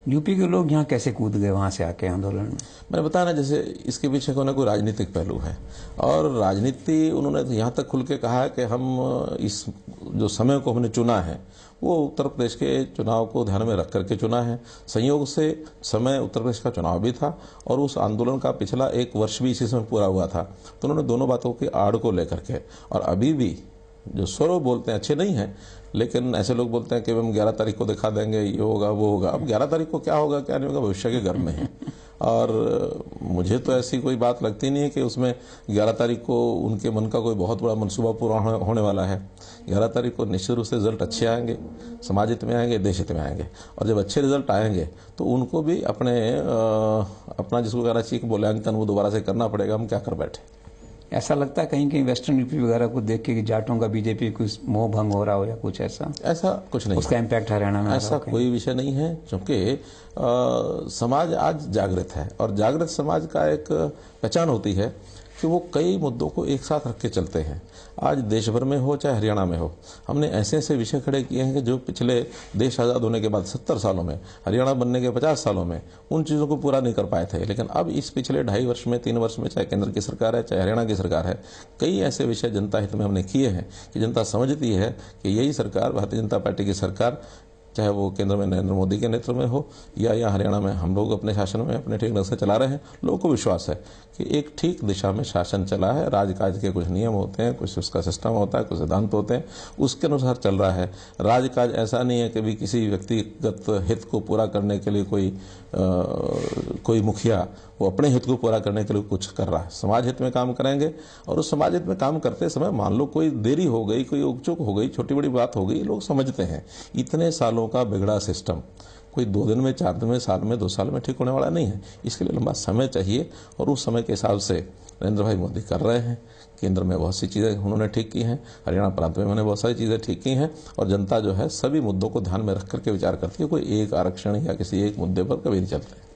UP के लोग यहाँ कैसे कूद गए वहां से आके आंदोलन में? मैंने बताया ना, जैसे इसके पीछे कोई ना कोई राजनीतिक पहलू है, और राजनीति उन्होंने यहाँ तक खुल के कहा है कि हम इस जो समय को हमने चुना है वो उत्तर प्रदेश के चुनाव को ध्यान में रख करके चुना है। संयोग से समय उत्तर प्रदेश का चुनाव भी था और उस आंदोलन का पिछला 1 वर्ष भी इसी समय पूरा हुआ था, तो उन्होंने दोनों बातों की आड़ को लेकर के, और अभी भी जो स्वरूप बोलते हैं अच्छे नहीं हैं, लेकिन ऐसे लोग बोलते हैं कि हम 11 तारीख को दिखा देंगे, ये होगा वो होगा। अब 11 तारीख को क्या होगा क्या नहीं होगा भविष्य के घर में है, और मुझे तो ऐसी कोई बात लगती नहीं है कि उसमें 11 तारीख को उनके मन का कोई बहुत बड़ा मनसूबा पूरा होने वाला है। 11 तारीख को निश्चित रूप से रिजल्ट अच्छे आएंगे, समाज हित में आएंगे, देश हित में आएंगे, और जब अच्छे रिजल्ट आएंगे तो उनको भी अपना जिसको कहना चाहिए कि मूल्यांकन वो दोबारा से करना पड़ेगा, हम क्या कर बैठे। ऐसा लगता है कहीं कहीं वेस्टर्न यूपी वगैरह को देख के कि जाटों का बीजेपी कुछ मोह भंग हो रहा हो या कुछ ऐसा कुछ नहीं, उसका इम्पैक्ट हरियाणा में ऐसा कोई विषय नहीं है, क्योंकि समाज आज जागृत है, और जागृत समाज का एक पहचान होती है कि वो कई मुद्दों को एक साथ रख के चलते हैं। आज देश भर में हो चाहे हरियाणा में हो, हमने ऐसे ऐसे विषय खड़े किए हैं कि जो पिछले देश आज़ाद होने के बाद 70 सालों में, हरियाणा बनने के 50 सालों में उन चीज़ों को पूरा नहीं कर पाए थे, लेकिन अब इस पिछले 2.5 वर्ष में, 3 वर्ष में, चाहे केंद्र की सरकार है चाहे हरियाणा की सरकार है, कई ऐसे विषय जनता हित में हमने किए हैं कि जनता समझती है कि यही सरकार, भारतीय जनता पार्टी की सरकार, चाहे वो केंद्र में नरेंद्र मोदी के नेतृत्व में हो या हरियाणा में हम लोग अपने शासन में अपने ठीक ढंग से चला रहे हैं। लोगों को विश्वास है कि एक ठीक दिशा में शासन चला है, राजकाज के कुछ नियम होते हैं, कुछ उसका सिस्टम होता है, कुछ सिद्धांत होते हैं, उसके अनुसार चल रहा है। राजकाज ऐसा नहीं है कि भी किसी व्यक्तिगत हित को पूरा करने के लिए कोई मुखिया वो अपने हित को पूरा करने के लिए कुछ कर रहा है। समाज हित में काम करेंगे, और उस समाज हित में काम करते समय मान लो कोई देरी हो गई, कोई उकचुक हो गई, छोटी बड़ी बात हो गई, लोग समझते हैं। इतने सालों का बिगड़ा सिस्टम कोई 2 दिन में, 4 दिन में, साल में, 2 साल में ठीक होने वाला नहीं है। इसके लिए लंबा समय चाहिए, और उस समय के हिसाब से नरेंद्र भाई मोदी कर रहे हैं। केंद्र में बहुत सी चीज़ें उन्होंने ठीक की हैं, हरियाणा प्रांत में उन्होंने बहुत सारी चीज़ें ठीक की हैं, और जनता जो है सभी मुद्दों को ध्यान में रख करके विचार करती है। कोई एक आरक्षण या किसी एक मुद्दे पर कभी नहीं चलते।